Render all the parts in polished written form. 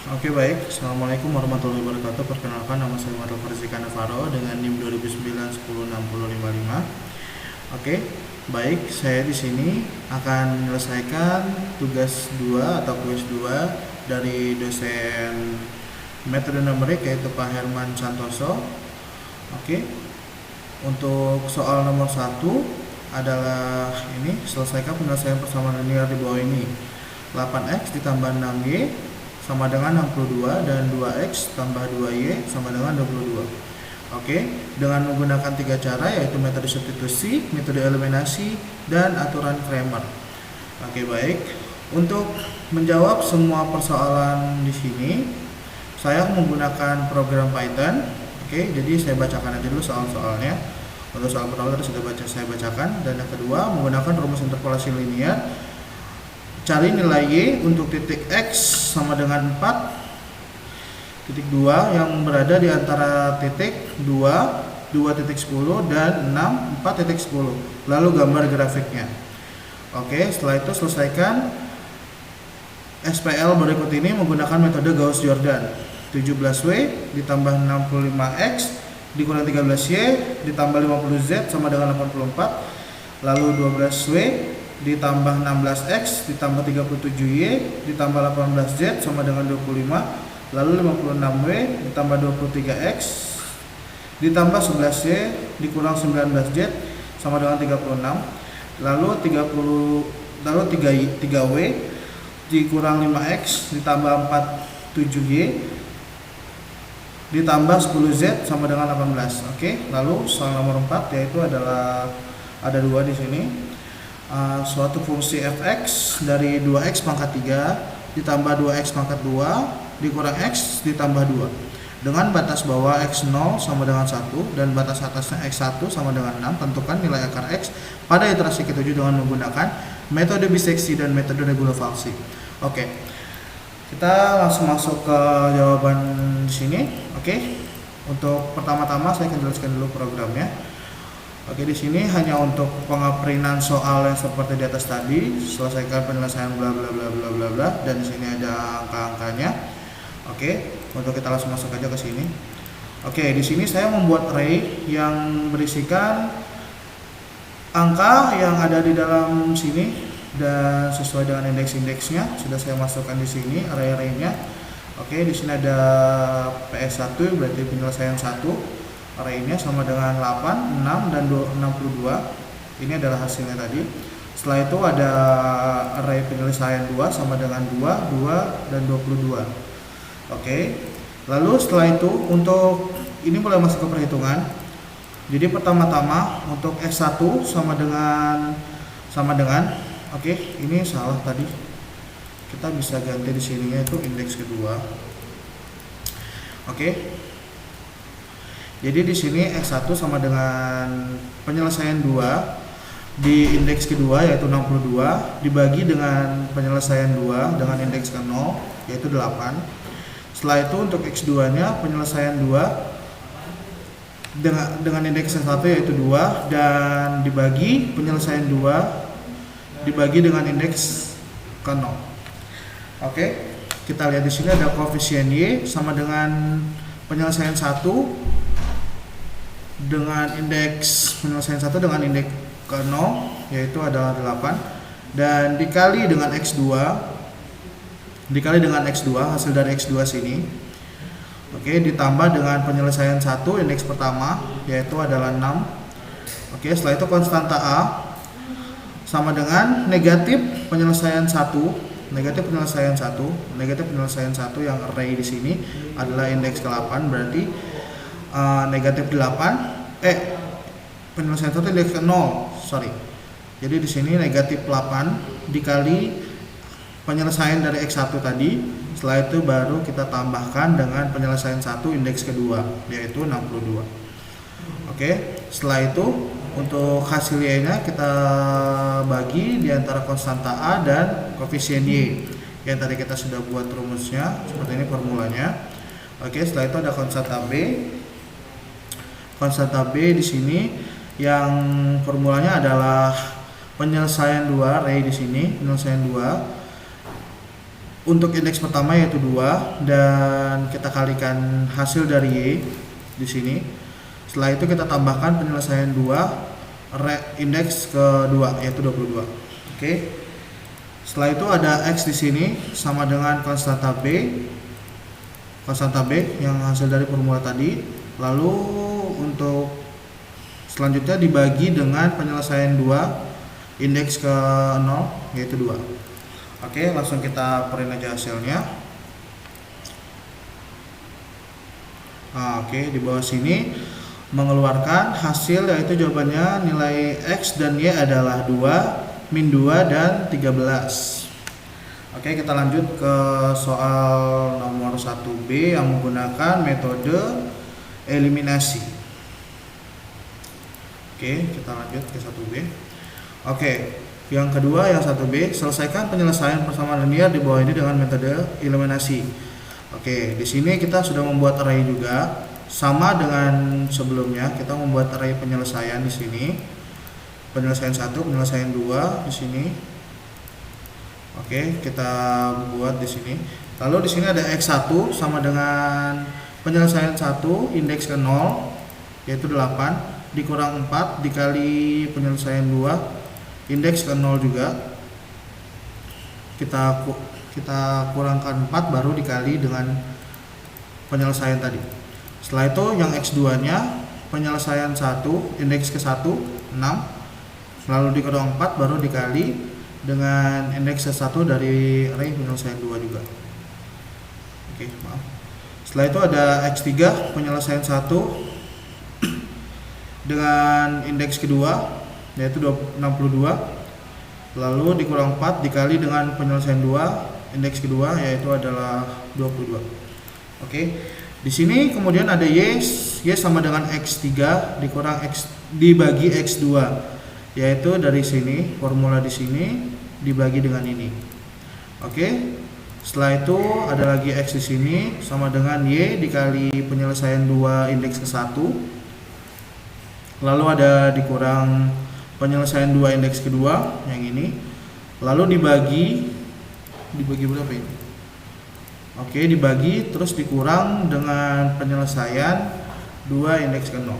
Oke baik, Assalamualaikum warahmatullahi wabarakatuh. Perkenalkan, nama saya Muhammad Farzika Navarro dengan NIM 2009-106055. Oke, baik, saya di sini akan menyelesaikan tugas 2 atau kuis 2 dari dosen metode numerik yaitu Pak Herman Santoso. Oke, untuk soal nomor 1 adalah ini, selesaikan penyelesaian persamaan linear di bawah ini. 8x ditambah 6y sama dengan 62 dan 2x tambah 2y sama dengan 22. Oke, dengan menggunakan 3 cara yaitu metode substitusi, metode eliminasi, dan aturan Cramer. Oke, baik. Untuk menjawab semua persoalan di sini, saya menggunakan program Python. Oke, jadi saya bacakan aja dulu soal-soalnya. Untuk soal pertama tadi saya bacakan, dan yang kedua menggunakan rumus interpolasi linear. Cari nilai y untuk titik x sama dengan 4, titik 2 yang berada di antara titik 2, 2.10 dan 6, 4.10. Lalu gambar grafiknya. Oke, setelah itu selesaikan SPL berikut ini menggunakan metode Gauss-Jordan. 17w ditambah 65x dikurang 13y ditambah 50z sama dengan 84. Lalu 12w ditambah 16x ditambah 37y ditambah 18z sama dengan 25. Lalu 56w ditambah 23x ditambah 11y dikurang 19z sama dengan 36. Lalu 3w dikurang 5x ditambah 47y ditambah 10z sama dengan 18. Oke, lalu soal nomor 4 yaitu adalah ada 2 di sini. Suatu fungsi fx dari 2x pangkat 3 ditambah 2x pangkat 2 dikurang x ditambah 2 dengan batas bawah x0 sama dengan 1 dan batas atasnya x1 sama dengan 6. Tentukan nilai akar x pada iterasi ke-7 dengan menggunakan metode biseksi dan metode regulo falsi. Oke, kita langsung masuk ke jawaban di sini. Oke, untuk pertama-tama saya akan jelaskan dulu programnya. Oke, di sini hanya untuk pengaprinan soal yang seperti di atas tadi, selesaikan penyelesaian bla bla bla bla bla bla, dan di sini ada angka-angkanya. Oke, untuk kita langsung masuk aja ke sini. Oke, di sini saya membuat array yang berisikan angka yang ada di dalam sini dan sesuai dengan indeks-indeksnya sudah saya masukkan di sini array-arraynya. Oke, di sini ada PS1 berarti penyelesaian 1. Arraynya sama dengan 8, 6, dan 62. Ini adalah hasilnya tadi. Setelah itu ada array penyelesaian 2 sama dengan 2, 2, dan 22. Oke. Lalu setelah itu untuk ini mulai masuk ke perhitungan. Jadi pertama-tama untuk x1 sama dengan oke, ini salah tadi. Kita bisa ganti di sininya itu indeks kedua. Oke. Jadi di sini x1 sama dengan penyelesaian 2 di indeks kedua yaitu 62 dibagi dengan penyelesaian 2 dengan indeks ke-0 yaitu 8. Setelah itu untuk x2-nya penyelesaian 2 dengan indeks yang 1 yaitu 2 dan dibagi penyelesaian 2 dibagi dengan indeks ke-0. Oke, kita lihat di sini ada koefisien y sama dengan penyelesaian 1 dengan indeks penyelesaian 1 dengan indeks ke-0 yaitu adalah 8 dan dikali dengan x2 hasil dari x2 sini. Oke, ditambah dengan penyelesaian 1 indeks pertama yaitu adalah 6. Oke, setelah itu konstanta A sama dengan negatif penyelesaian 1 yang array di sini adalah indeks ke-8 berarti negatif 8 penyelesaian 1 indeks ke 0 jadi di sini negatif 8 dikali penyelesaian dari x1 tadi. Setelah itu baru kita tambahkan dengan penyelesaian 1 indeks kedua yaitu 62. Oke, setelah itu untuk hasil y nya kita bagi di antara konstanta A dan koefisien y yang tadi kita sudah buat rumusnya seperti ini formulanya. Oke, setelah itu ada konstanta B di sini yang formulanya adalah penyelesaian 2 array di sini, penyelesaian 2 untuk indeks pertama yaitu 2 dan kita kalikan hasil dari Y di sini. Setelah itu kita tambahkan penyelesaian 2 indeks kedua yaitu 22. Oke. Setelah itu ada X di sini sama dengan konstanta B yang hasil dari formula tadi. Lalu untuk selanjutnya dibagi dengan penyelesaian 2 indeks ke 0 yaitu 2. Oke, langsung kita print aja hasilnya. Oke, di bawah sini mengeluarkan hasil yaitu jawabannya nilai X dan Y adalah 2, min 2 dan 13. Oke, kita lanjut ke soal nomor 1B yang menggunakan metode eliminasi. Oke, kita lanjut ke 1B. Oke, yang kedua yang 1B, selesaikan penyelesaian persamaan linear di bawah ini dengan metode eliminasi. Oke, di sini kita sudah membuat array juga, sama dengan sebelumnya. Kita membuat array penyelesaian di sini. Penyelesaian 1, penyelesaian 2 di sini. Oke, kita buat di sini. Lalu di sini ada X1 sama dengan penyelesaian 1 indeks ke 0 yaitu 8 dikurang 4 dikali penyelesaian 2 indeks ke 0 juga. Kita kurangkan 4 baru dikali dengan penyelesaian tadi. Setelah itu yang X2-nya penyelesaian 1 indeks ke 1 6 lalu dikurang 4 baru dikali dengan indeks ke 1 dari array penyelesaian 2 juga. Oke, maaf. Setelah itu ada X3 penyelesaian 1 dengan indeks kedua yaitu 62 lalu dikurang 4 dikali dengan penyelesaian 2 indeks kedua yaitu adalah 22. Oke. Di sini kemudian ada Y sama dengan X3 dikurang X dibagi X2 yaitu dari sini formula di sini dibagi dengan ini. Oke. Setelah itu ada lagi X di sini sama dengan Y dikali penyelesaian 2 indeks ke 1. Lalu ada dikurang penyelesaian 2 indeks kedua yang ini. Lalu dibagi berapa ini? Oke, dibagi terus dikurang dengan penyelesaian 2 indeks ke 0.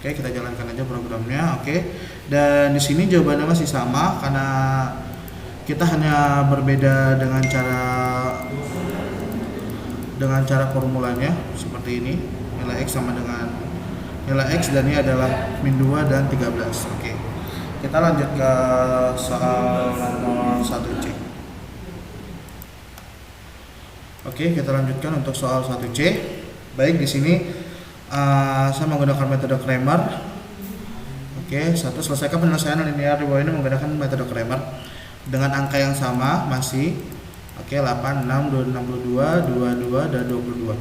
Oke, kita jalankan aja programnya. Oke. Dan di sini jawabannya masih sama karena kita hanya berbeda dengan cara formulanya seperti ini. Nilai X sama dengan nilai X dan ini adalah min 2 dan 13. Oke. Kita lanjut ke soal nomor 1C. Oke, kita lanjutkan untuk soal 1C. Baik, di sini saya menggunakan metode Cramer. Oke, selesaikan penyelesaian linear di bawah ini menggunakan metode Cramer dengan angka yang sama masih. Oke, 8, 6, 62, 22 dan 22.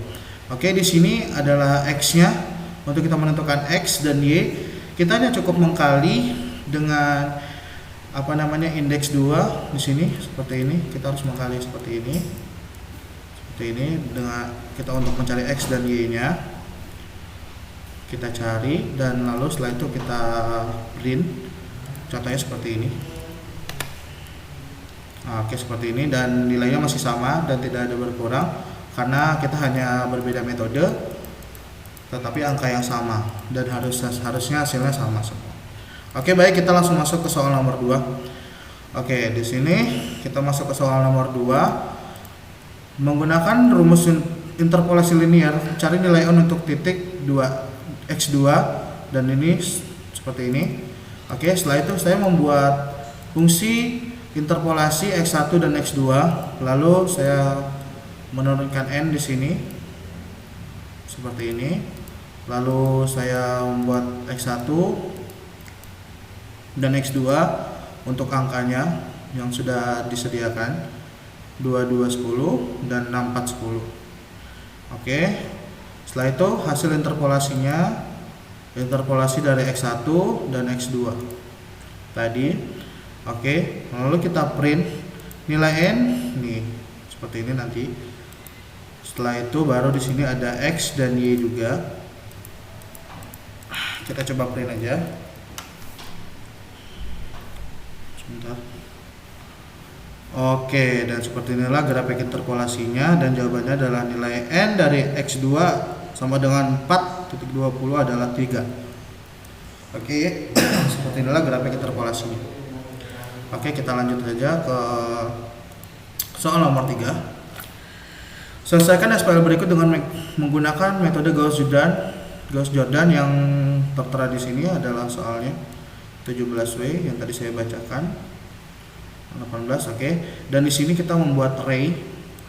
Oke, di sini adalah X-nya. Untuk kita menentukan X dan Y, kita hanya cukup mengkali dengan indeks 2 di sini seperti ini. Kita harus mengkali seperti ini. Seperti ini dengan kita untuk mencari X dan Y-nya. Kita cari dan lalu setelah itu kita print. Contohnya seperti ini. Oke, seperti ini dan nilainya masih sama dan tidak ada berkurang karena kita hanya berbeda metode tetapi angka yang sama dan harusnya hasilnya sama semua. Oke, baik, kita langsung masuk ke soal nomor 2. Oke, di sini kita masuk ke soal nomor 2. Menggunakan rumus interpolasi linear, cari nilai n untuk titik 2 X2 dan ini seperti ini. Oke, setelah itu saya membuat fungsi interpolasi X1 dan X2, lalu saya menurunkan n di sini seperti ini. Lalu saya membuat X1 dan X2 untuk angkanya yang sudah disediakan 2210 dan 6410. Oke. Setelah itu hasil interpolasinya interpolasi dari X1 dan X2 tadi. Oke, lalu kita print nilai n nih seperti ini nanti. Setelah itu baru di sini ada X dan Y juga. Kita coba print aja. Sebentar. Oke, dan seperti inilah grafik interpolasinya, dan jawabannya adalah nilai N dari X2 sama dengan 4.20 adalah 3. Oke, seperti inilah grafik interpolasinya. Oke, kita lanjut saja ke soal nomor 3. Selesaikan SPL berikut dengan menggunakan metode Gauss-Jordan yang tertera di sini adalah soalnya 17W yang tadi saya bacakan. 18, oke. Dan di sini kita membuat array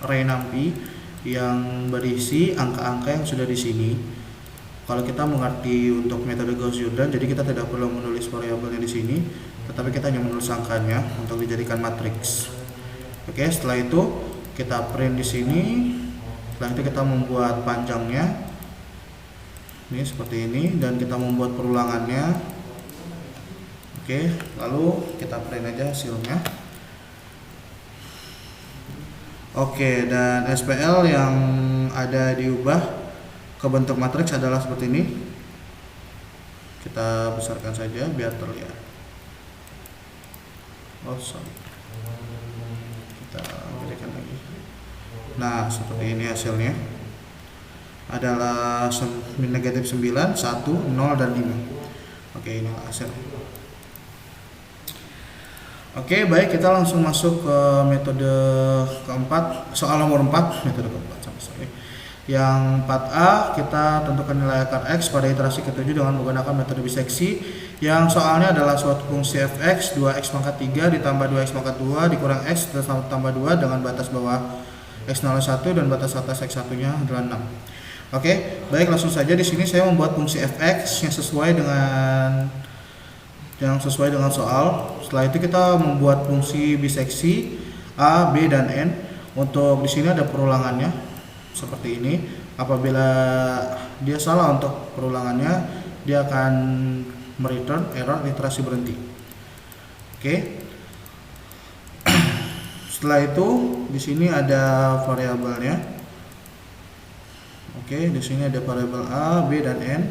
NumPy yang berisi angka-angka yang sudah di sini. Kalau kita mengerti untuk metode Gauss-Jordan, jadi kita tidak perlu menulis variabelnya di sini, tetapi kita hanya menulis angkanya untuk dijadikan matriks. Oke, setelah itu kita print di sini. Setelah itu kita membuat panjangnya. Ini seperti ini, dan kita membuat perulangannya. Oke, lalu kita print aja hasilnya. Oke, dan SPL yang ada diubah ke bentuk matriks adalah seperti ini. Kita besarkan saja biar terlihat. Oh, sorry. Kita berikan lagi. Nah, seperti ini hasilnya. Adalah negatif 9, 1, 0, dan 5. Oke, ini hasilnya. Oke, baik, kita langsung masuk ke metode keempat, soal nomor 4, metode keempat, sorry. Yang 4A, kita tentukan nilai akar X pada iterasi ke-7 dengan menggunakan metode biseksi. Yang soalnya adalah suatu fungsi fx 2x pangkat 3 ditambah 2x pangkat 2 dikurang x tambah 2 dengan batas bawah x01 dan batas atas x1 nya adalah 6. Oke, baik, langsung saja di sini saya membuat fungsi fx yang sesuai dengan soal. Setelah itu kita membuat fungsi biseksi A, B, dan N. Untuk di sini ada perulangannya seperti ini. Apabila dia salah untuk perulangannya, dia akan mereturn error iterasi berhenti. Oke. Setelah itu di sini ada variabelnya. Oke, di sini ada variabel A, B, dan N.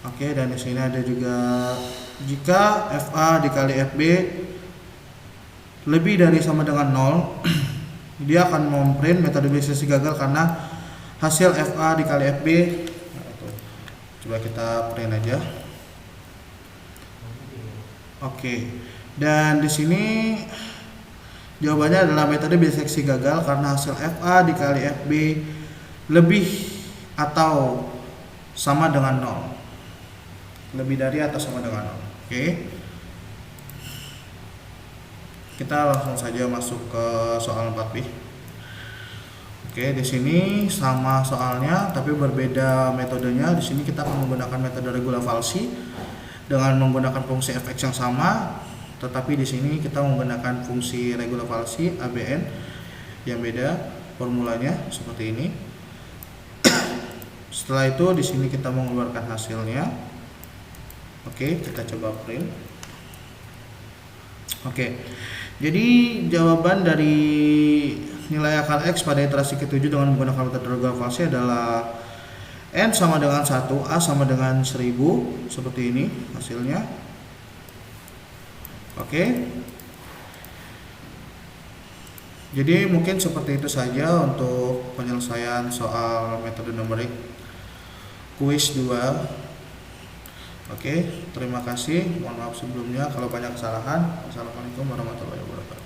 Oke, dan di sini ada juga jika FA dikali FB lebih dari sama dengan 0, dia akan memprint metode biseksi gagal karena hasil FA dikali FB. Coba kita print aja. Oke. Dan di sini jawabannya adalah metode biseksi gagal karena hasil FA dikali FB lebih atau sama dengan 0. Lebih dari atau sama dengan 0. Oke. Kita langsung saja masuk ke soal 4B. Oke, di sini sama soalnya tapi berbeda metodenya. Di sini kita akan menggunakan metode regula falsi dengan menggunakan fungsi fx yang sama, tetapi di sini kita menggunakan fungsi regula falsi ABN yang beda formulanya seperti ini. Setelah itu di sini kita mengeluarkan hasilnya. Oke, kita coba print. Oke, jadi jawaban dari nilai akar X pada iterasi ke-7 dengan menggunakan metode regula falsi adalah N sama dengan 1, A sama dengan 1000, seperti ini hasilnya. Oke. Jadi mungkin seperti itu saja untuk penyelesaian soal metode numerik kuis 2. Oke, terima kasih. Mohon maaf sebelumnya kalau banyak kesalahan. Assalamualaikum warahmatullahi wabarakatuh.